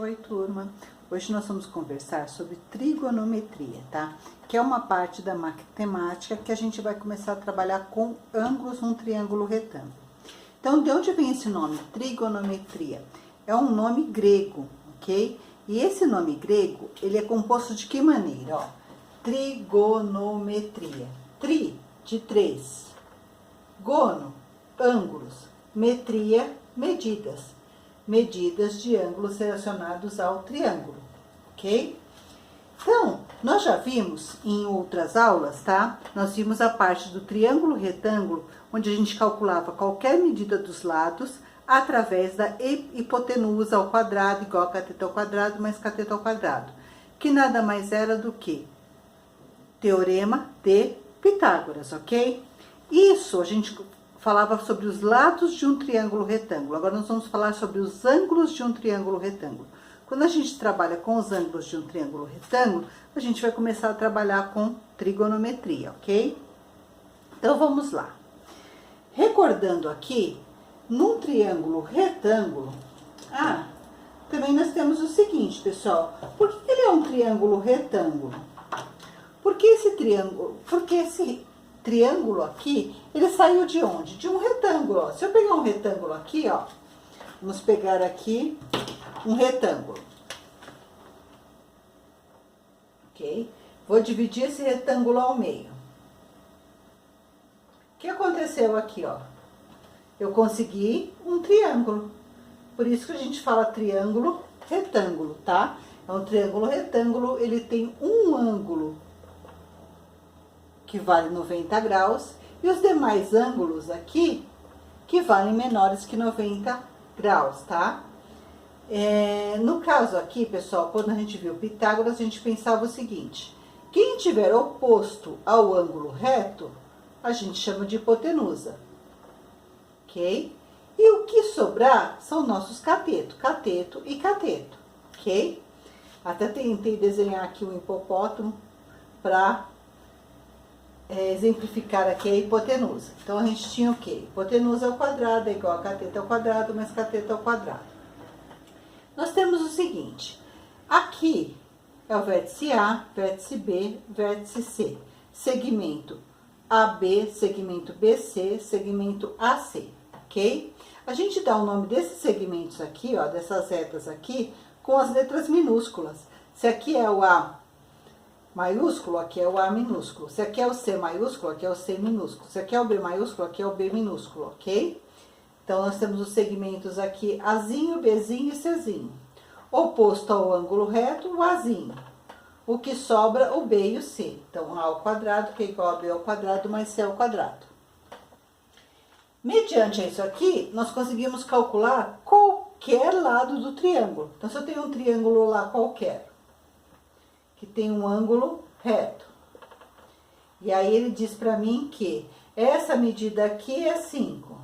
Oi, turma! Hoje nós vamos conversar sobre trigonometria, tá? Que é uma parte da matemática que a gente vai começar a trabalhar com ângulos num triângulo retângulo. Então, de onde vem esse nome, trigonometria? É um nome grego, ok? E esse nome grego, ele é composto de que maneira? Ó, trigonometria. Tri, de 3. Gono, ângulos. Metria, medidas. Medidas de ângulos relacionados ao triângulo, ok? Então, nós já vimos em outras aulas, tá? Nós vimos a parte do triângulo retângulo, onde a gente calculava qualquer medida dos lados através da hipotenusa ao quadrado, igual a cateto ao quadrado, mais cateto ao quadrado, que nada mais era do que teorema de Pitágoras, ok? Isso a gente falava sobre os lados de um triângulo retângulo. Agora nós vamos falar sobre os ângulos de um triângulo retângulo. Quando a gente trabalha com os ângulos de um triângulo retângulo, a gente vai começar a trabalhar com trigonometria, ok? Então vamos lá. Recordando aqui, num triângulo retângulo, também nós temos o seguinte, pessoal. Por que ele é um triângulo retângulo? Porque esse triângulo aqui, ele saiu de onde? De um retângulo, ó. Se eu pegar um retângulo aqui, ó, vamos pegar aqui um retângulo, ok? Vou dividir esse retângulo ao meio. O que aconteceu aqui, ó? Eu consegui um triângulo, por isso que a gente fala triângulo retângulo, tá? É um triângulo retângulo, ele tem um ângulo que vale 90 graus, e os demais ângulos aqui, que valem menores que 90 graus, tá? No caso aqui, pessoal, quando a gente viu Pitágoras, a gente pensava o seguinte: quem tiver oposto ao ângulo reto, a gente chama de hipotenusa, ok? E o que sobrar são nossos cateto, cateto e cateto, ok? Até tentei desenhar aqui um hipopótamo para exemplificar aqui a hipotenusa. Então, a gente tinha o quê? Hipotenusa ao quadrado é igual a cateto ao quadrado mais cateto ao quadrado. Nós temos o seguinte, aqui é o vértice A, vértice B, vértice C, segmento AB, segmento BC, segmento AC, ok? A gente dá o nome desses segmentos aqui, ó, dessas retas aqui, com as letras minúsculas. Se aqui é o A maiúsculo, aqui é o A minúsculo. Se aqui é o C maiúsculo, aqui é o C minúsculo. Se aqui é o B maiúsculo, aqui é o B minúsculo, ok? Então, nós temos os segmentos aqui Azinho, Bzinho e Czinho. Oposto ao ângulo reto, o Azinho. O que sobra, o B e o C. Então, A ao quadrado, que é igual a B ao quadrado, mais C ao quadrado. Mediante isso aqui, nós conseguimos calcular qualquer lado do triângulo. Então, se eu tenho um triângulo lá qualquer, que tem um ângulo reto. E aí ele diz para mim que essa medida aqui é 5.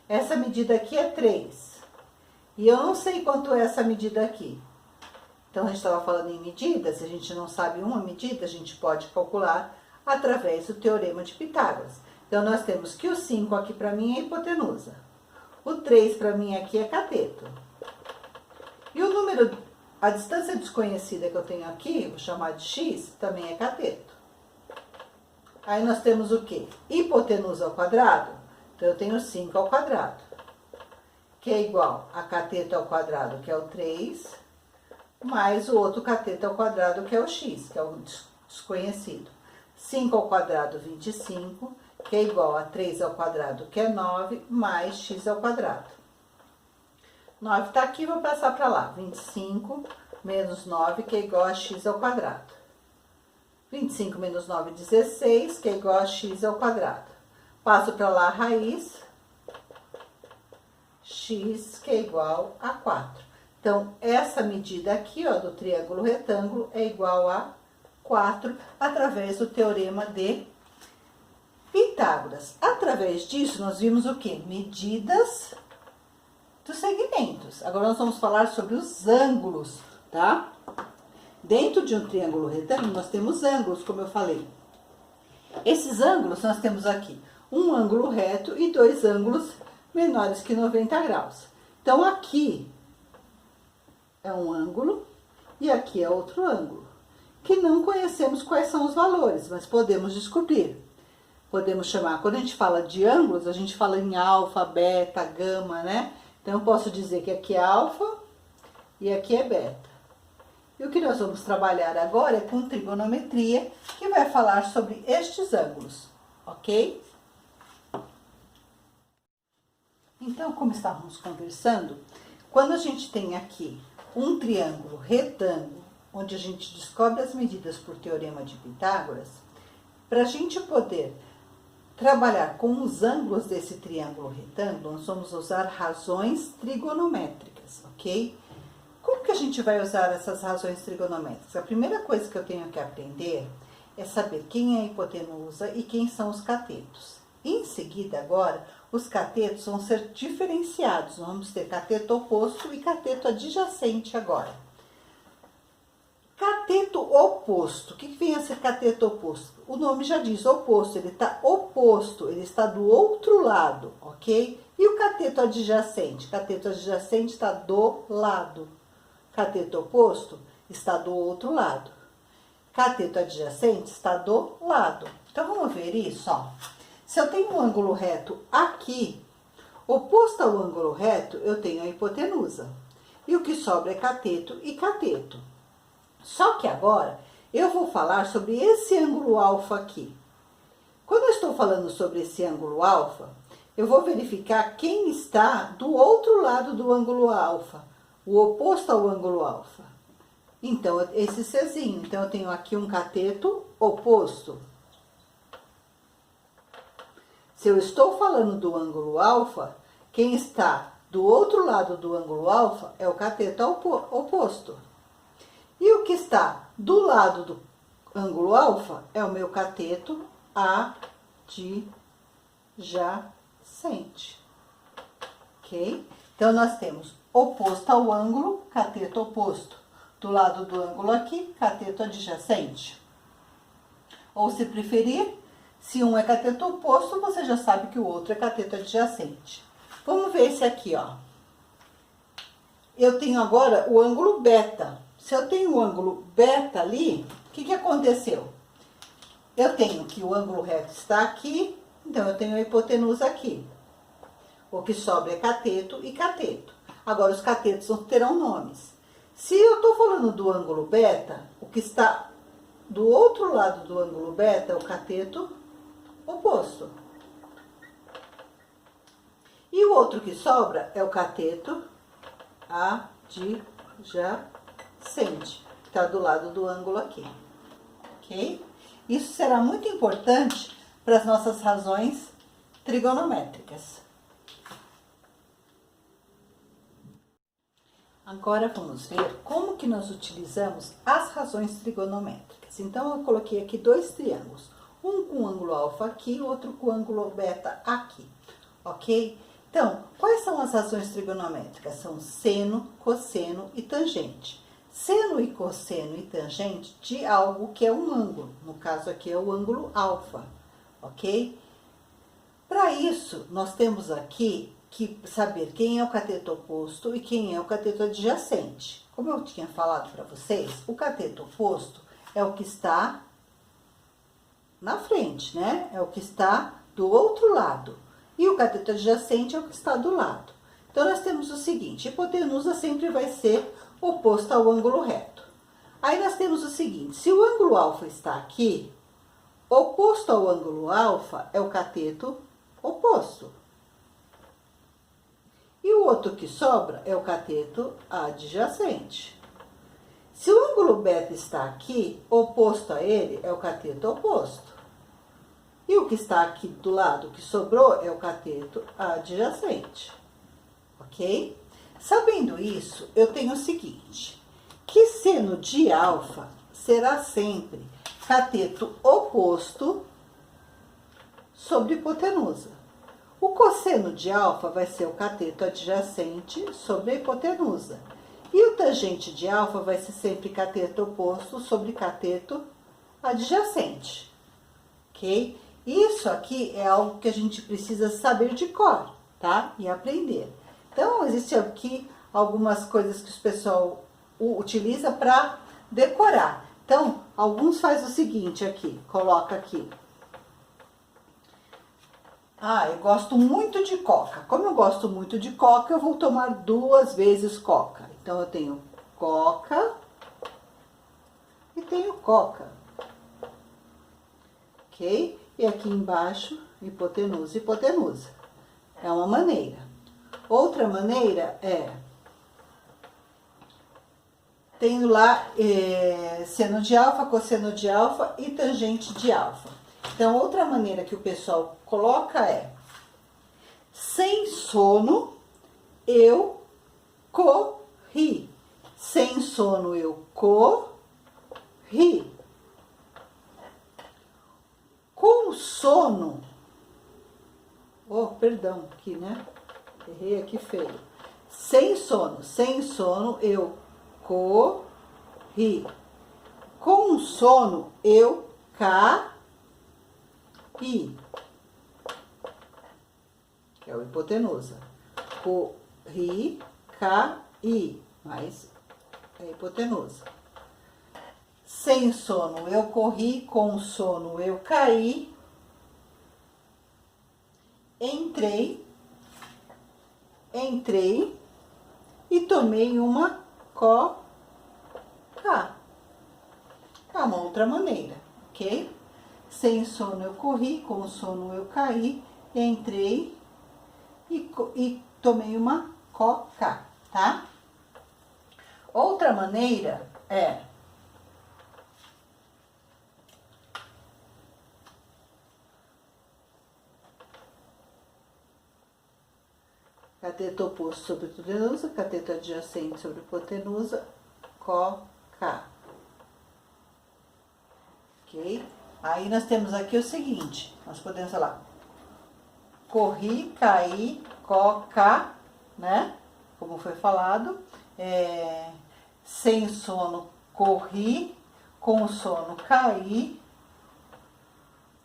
Essa medida aqui é 3. E eu não sei quanto é essa medida aqui. Então, a gente estava falando em medidas, se a gente não sabe uma medida, a gente pode calcular através do teorema de Pitágoras. Então, nós temos que o 5 aqui para mim é hipotenusa. O 3 para mim aqui é cateto. E o número... A distância desconhecida que eu tenho aqui, vou chamar de x, também é cateto. Aí nós temos o quê? Hipotenusa ao quadrado. Então, eu tenho 5 ao quadrado, que é igual a cateto ao quadrado, que é o 3, mais o outro cateto ao quadrado, que é o x, que é o desconhecido. 5 ao quadrado, 25, que é igual a 3 ao quadrado, que é 9, mais x ao quadrado. 9 tá aqui, vou passar para lá. 25 menos 9, que é igual a x ao quadrado. 25 menos 9, 16, que é igual a x ao quadrado. Passo para lá a raiz, x, que é igual a 4. Então, essa medida aqui, ó, do triângulo retângulo é igual a 4, através do teorema de Pitágoras. Através disso, nós vimos o quê? Medidas dos segmentos. Agora nós vamos falar sobre os ângulos, tá? Dentro de um triângulo retângulo, nós temos ângulos, como eu falei. Esses ângulos, nós temos aqui um ângulo reto e dois ângulos menores que 90 graus. Então, aqui, é um ângulo e aqui é outro ângulo, que não conhecemos quais são os valores, mas podemos descobrir. Podemos chamar, quando a gente fala de ângulos, a gente fala em alfa, beta, gama, né? Então, eu posso dizer que aqui é alfa e aqui é beta. E o que nós vamos trabalhar agora é com trigonometria, que vai falar sobre estes ângulos, ok? Então, como estávamos conversando, quando a gente tem aqui um triângulo retângulo, onde a gente descobre as medidas por teorema de Pitágoras, para a gente poder trabalhar com os ângulos desse triângulo retângulo, nós vamos usar razões trigonométricas, ok? Como que a gente vai usar essas razões trigonométricas? A primeira coisa que eu tenho que aprender é saber quem é a hipotenusa e quem são os catetos. Em seguida, agora, os catetos vão ser diferenciados. Vamos ter cateto oposto e cateto adjacente agora. Cateto oposto. O que vem a ser cateto oposto? O nome já diz oposto, ele está oposto, ele está do outro lado, ok? E o cateto adjacente? Cateto adjacente está do lado. Cateto oposto está do outro lado. Cateto adjacente está do lado. Então, vamos ver isso, ó. Se eu tenho um ângulo reto aqui, oposto ao ângulo reto, eu tenho a hipotenusa. E o que sobra é cateto e cateto. Só que agora, eu vou falar sobre esse ângulo alfa aqui. Quando eu estou falando sobre esse ângulo alfa, eu vou verificar quem está do outro lado do ângulo alfa, o oposto ao ângulo alfa. Então, esse Czinho. Então, eu tenho aqui um cateto oposto. Se eu estou falando do ângulo alfa, quem está do outro lado do ângulo alfa é o cateto oposto. E o que está do lado do ângulo alfa é o meu cateto adjacente. Ok? Então, nós temos oposto ao ângulo, cateto oposto. Do lado do ângulo aqui, cateto adjacente. Ou, se preferir, se um é cateto oposto, você já sabe que o outro é cateto adjacente. Vamos ver esse aqui, ó. Eu tenho agora o ângulo beta. Se eu tenho o ângulo beta ali, o que aconteceu? Eu tenho que o ângulo reto está aqui, então eu tenho a hipotenusa aqui. O que sobra é cateto e cateto. Agora, os catetos terão nomes. Se eu estou falando do ângulo beta, o que está do outro lado do ângulo beta é o cateto oposto. E o outro que sobra é o cateto adjacente, que está do lado do ângulo aqui. Ok? Isso será muito importante para as nossas razões trigonométricas. Agora, vamos ver como que nós utilizamos as razões trigonométricas. Então, eu coloquei aqui dois triângulos. Um com ângulo alfa aqui, outro com ângulo beta aqui. Ok? Então, quais são as razões trigonométricas? São seno, cosseno e tangente. Seno e cosseno e tangente de algo que é um ângulo. No caso aqui é o ângulo alfa. Ok? Para isso, nós temos aqui que saber quem é o cateto oposto e quem é o cateto adjacente. Como eu tinha falado para vocês, o cateto oposto é o que está na frente, né? É o que está do outro lado. E o cateto adjacente é o que está do lado. Então, nós temos o seguinte, hipotenusa sempre vai ser oposta ao ângulo reto. Aí, nós temos o seguinte, se o ângulo alfa está aqui, oposto ao ângulo alfa é o cateto oposto. E o outro que sobra é o cateto adjacente. Se o ângulo beta está aqui, oposto a ele é o cateto oposto. E o que está aqui do lado que sobrou é o cateto adjacente. Ok? Sabendo isso, eu tenho o seguinte, que seno de alfa será sempre cateto oposto sobre hipotenusa. O cosseno de alfa vai ser o cateto adjacente sobre a hipotenusa. E o tangente de alfa vai ser sempre cateto oposto sobre cateto adjacente. Ok? Isso aqui é algo que a gente precisa saber de cor, tá? E aprender. Então, existem aqui algumas coisas que o pessoal utiliza para decorar. Então, alguns fazem o seguinte aqui, coloca aqui. Ah, eu gosto muito de coca. Como eu gosto muito de coca, eu vou tomar 2 vezes coca. Então, eu tenho coca e tenho coca. Ok? E aqui embaixo, hipotenusa, hipotenusa. É uma maneira. Outra maneira é... Tendo lá seno de alfa, cosseno de alfa e tangente de alfa. Então, outra maneira que o pessoal coloca é: sem sono, eu corri. Sem sono, eu corri. Com sono... Oh, perdão, aqui, né? Errei aqui feio. Sem sono, eu corri. Com sono, eu caí. Que é o hipotenusa. Corri, caí. Mas é hipotenusa. Sem sono, eu corri. Com sono, eu caí. Entrei e tomei uma coca. É uma outra maneira, ok? Sem sono eu corri, com sono eu caí, entrei e tomei uma coca, tá? Outra maneira é... Cateto oposto sobre hipotenusa, cateto adjacente sobre hipotenusa, coca. Ok? Aí nós temos aqui o seguinte, nós podemos falar corri, caí, coca, né? Como foi falado. Sem sono, corri, com sono, caí,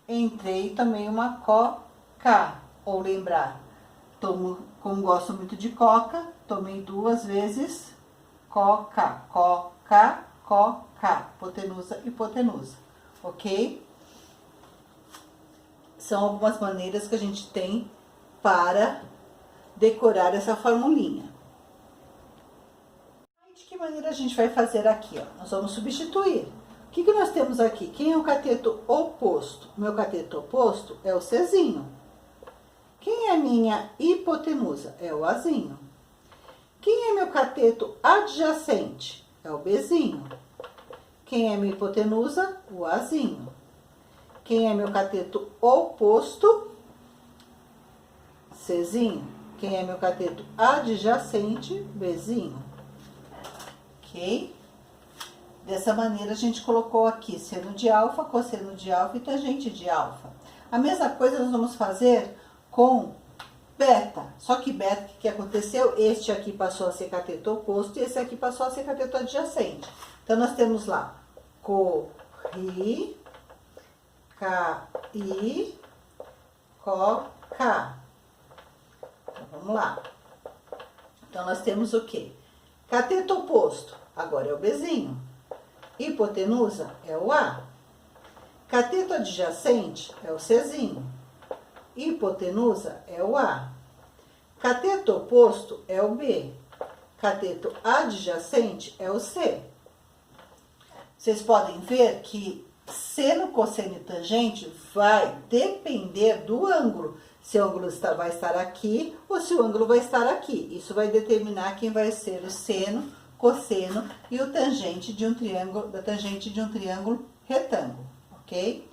entrei, tomei uma coca. Ou lembrar, como gosto muito de coca, tomei 2 vezes coca, coca, coca, hipotenusa, hipotenusa, ok? São algumas maneiras que a gente tem para decorar essa formulinha. De que maneira a gente vai fazer aqui, ó? Nós vamos substituir. O que nós temos aqui? Quem é o cateto oposto? O meu cateto oposto é o Czinho. Quem é a minha hipotenusa? É o Azinho. Quem é meu cateto adjacente? É o Bzinho. Quem é minha hipotenusa? O Azinho. Quem é meu cateto oposto? Czinho. Quem é meu cateto adjacente? Bzinho. Ok? Dessa maneira a gente colocou aqui seno de alfa, cosseno de alfa e tangente de alfa. A mesma coisa nós vamos fazer com beta. Só que beta, o que aconteceu? Este aqui passou a ser cateto oposto e esse aqui passou a ser cateto adjacente. Então, nós temos lá corri, caí, coca. Então, vamos lá. Então, nós temos o quê? Cateto oposto, agora é o Bzinho. Hipotenusa é o A. Cateto adjacente é o Czinho. Hipotenusa é o A. Cateto oposto é o B. Cateto adjacente é o C. Vocês podem ver que seno, cosseno e tangente vai depender do ângulo. Se o ângulo vai estar aqui ou se o ângulo vai estar aqui. Isso vai determinar quem vai ser o seno, cosseno e o tangente de um triângulo, da tangente de um triângulo retângulo, ok?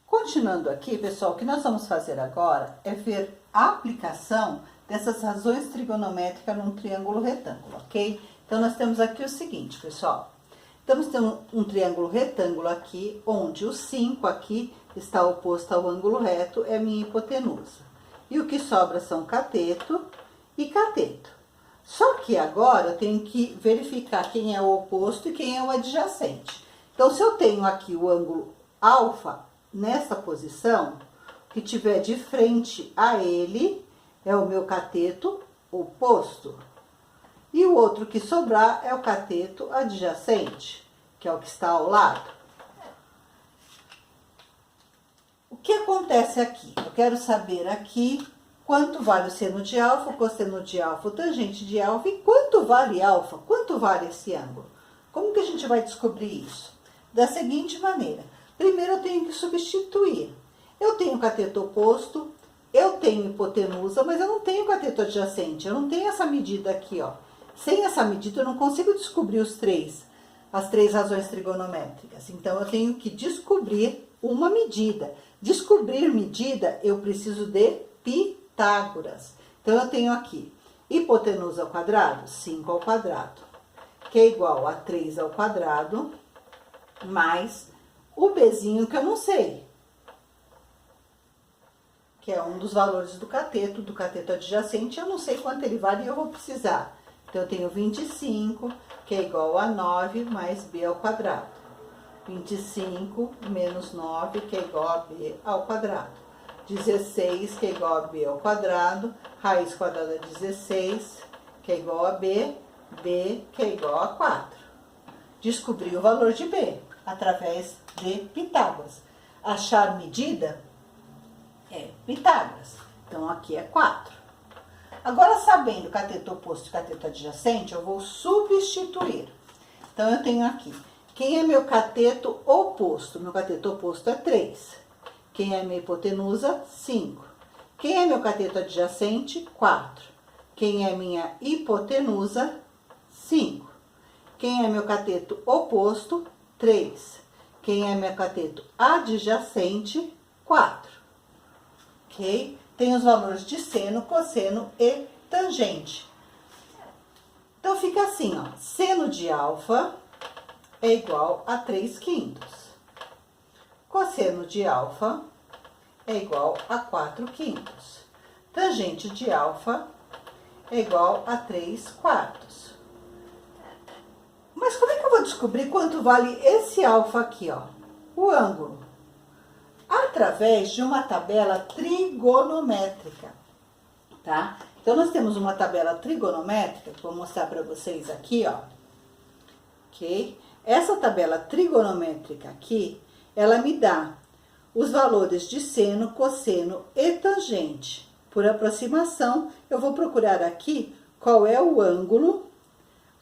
Continuando aqui, pessoal, o que nós vamos fazer agora é ver a aplicação dessas razões trigonométricas num triângulo retângulo, ok? Então, nós temos aqui o seguinte, pessoal. Estamos tendo um triângulo retângulo aqui, onde o 5 aqui está oposto ao ângulo reto, é a minha hipotenusa. E o que sobra são cateto e cateto. Só que agora eu tenho que verificar quem é o oposto e quem é o adjacente. Então, se eu tenho aqui o ângulo alfa, nessa posição, que tiver de frente a ele, é o meu cateto oposto. E o outro que sobrar é o cateto adjacente, que é o que está ao lado. O que acontece aqui? Eu quero saber aqui quanto vale o seno de alfa, o cosseno de alfa, o tangente de alfa e quanto vale alfa, quanto vale esse ângulo. Como que a gente vai descobrir isso? Da seguinte maneira. Primeiro eu tenho que substituir. Eu tenho cateto oposto, eu tenho hipotenusa, mas eu não tenho cateto adjacente, eu não tenho essa medida aqui, ó. Sem essa medida eu não consigo descobrir as três razões trigonométricas. Então eu tenho que descobrir uma medida. Descobrir medida, eu preciso de Pitágoras. Então eu tenho aqui hipotenusa ao quadrado, 5 ao quadrado, que é igual a 3 ao quadrado, mais o Bzinho que eu não sei, que é um dos valores do cateto adjacente, eu não sei quanto ele vale e eu vou precisar. Então, eu tenho 25, que é igual a 9, mais b ao quadrado. 25 menos 9, que é igual a b ao quadrado. 16, que é igual a b ao quadrado. Raiz quadrada de 16, que é igual a b, que é igual a 4. Descobri o valor de b, através de Pitágoras. Achar medida é Pitágoras. Então, aqui é 4. Agora, sabendo cateto oposto e cateto adjacente, eu vou substituir. Então, eu tenho aqui, quem é meu cateto oposto? Meu cateto oposto é 3. Quem é minha hipotenusa? 5. Quem é meu cateto adjacente? 4. Quem é minha hipotenusa? 5. Quem é meu cateto oposto? 3. Quem é meu cateto adjacente? 4. Ok? Tem os valores de seno, cosseno e tangente. Então, fica assim, ó. Seno de alfa é igual a 3/5. Cosseno de alfa é igual a 4/5. Tangente de alfa é igual a 3/4. Mas como é que eu vou descobrir quanto vale esse alfa aqui, ó? O ângulo. Através de uma tabela trigonométrica, tá? Então, nós temos uma tabela trigonométrica, que eu vou mostrar para vocês aqui, ó. Ok? Essa tabela trigonométrica aqui, ela me dá os valores de seno, cosseno e tangente. Por aproximação, eu vou procurar aqui qual é o ângulo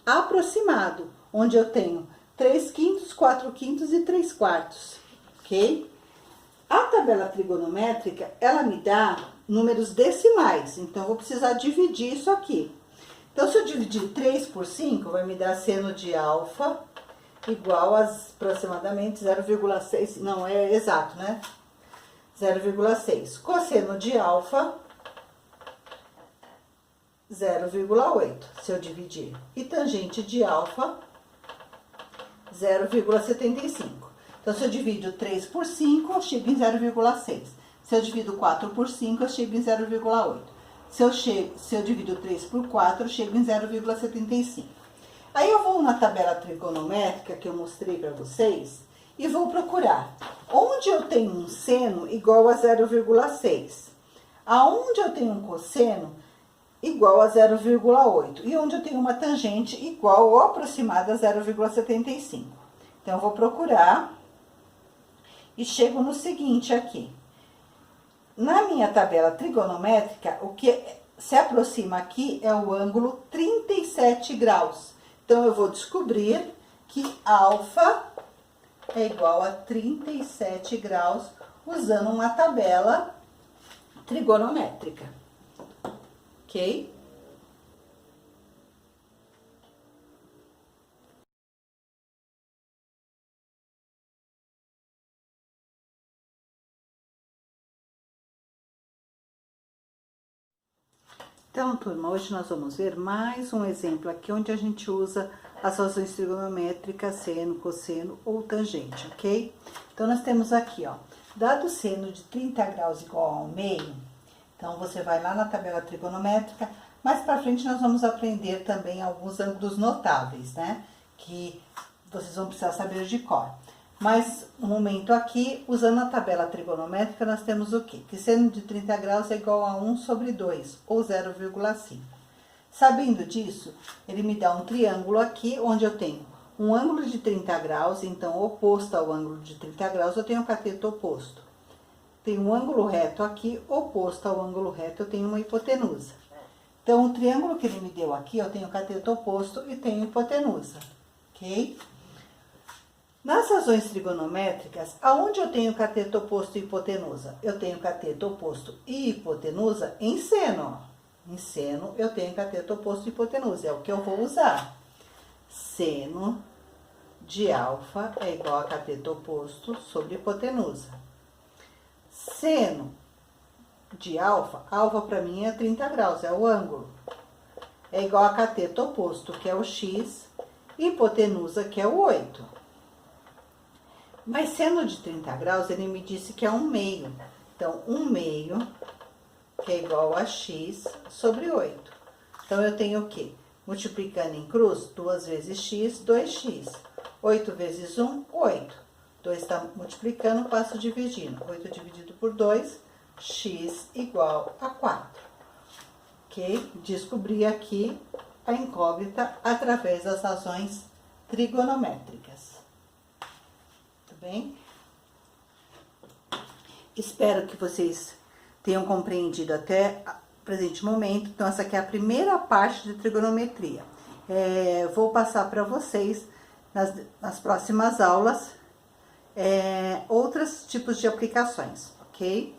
aproximado, onde eu tenho 3/5, 4/5 e 3/4, ok? A tabela trigonométrica, ela me dá números decimais, então eu vou precisar dividir isso aqui. Então, se eu dividir 3 por 5, vai me dar seno de alfa igual a aproximadamente 0,6, não é exato, né? 0,6. Cosseno de alfa, 0,8, se eu dividir. E tangente de alfa, 0,75. Então, se eu divido 3 por 5, eu chego em 0,6. Se eu divido 4 por 5, eu chego em 0,8. Se eu divido 3 por 4, eu chego em 0,75. Aí, eu vou na tabela trigonométrica que eu mostrei para vocês e vou procurar onde eu tenho um seno igual a 0,6. Aonde eu tenho um cosseno igual a 0,8. E onde eu tenho uma tangente igual ou aproximada a 0,75. Então, eu vou procurar e chego no seguinte aqui. Na minha tabela trigonométrica, o que se aproxima aqui é o ângulo 37 graus. Então, eu vou descobrir que alfa é igual a 37 graus usando uma tabela trigonométrica. Ok? Então, turma, hoje nós vamos ver mais um exemplo aqui onde a gente usa as razões trigonométricas, seno, cosseno ou tangente, ok? Então, nós temos aqui, ó, dado o seno de 30 graus igual ao meio, então, você vai lá na tabela trigonométrica, mais pra frente nós vamos aprender também alguns ângulos notáveis, né? Que vocês vão precisar saber de cor. Mas, no momento aqui, usando a tabela trigonométrica, nós temos o quê? Que seno de 30 graus é igual a 1 sobre 2, ou 0,5. Sabendo disso, ele me dá um triângulo aqui, onde eu tenho um ângulo de 30 graus, então oposto ao ângulo de 30 graus, eu tenho o cateto oposto. Tem um ângulo reto aqui, oposto ao ângulo reto, eu tenho uma hipotenusa. Então, o triângulo que ele me deu aqui, eu tenho cateto oposto e tenho hipotenusa, ok? Nas razões trigonométricas, aonde eu tenho cateto oposto e hipotenusa? Eu tenho cateto oposto e hipotenusa em seno, ó. Em seno, eu tenho cateto oposto e hipotenusa, é o que eu vou usar. Seno de alfa é igual a cateto oposto sobre hipotenusa. Seno de alfa para mim é 30 graus, é o ângulo. É igual a cateto oposto, que é o x, e hipotenusa, que é o 8. Mas seno de 30 graus, ele me disse que é 1/2. Então, 1/2 que é igual a x sobre 8. Então, eu tenho o quê? Multiplicando em cruz, 2 vezes x, 2x. 8 vezes 1, 8. 2 está multiplicando, passo dividindo. 8 dividido por 2, x igual a 4. Ok? Descobri aqui a incógnita através das razões trigonométricas. Tudo bem? Espero que vocês tenham compreendido até o presente momento. Então, essa aqui é a primeira parte de trigonometria. Vou passar para vocês, nas próximas aulas, outros tipos de aplicações, ok?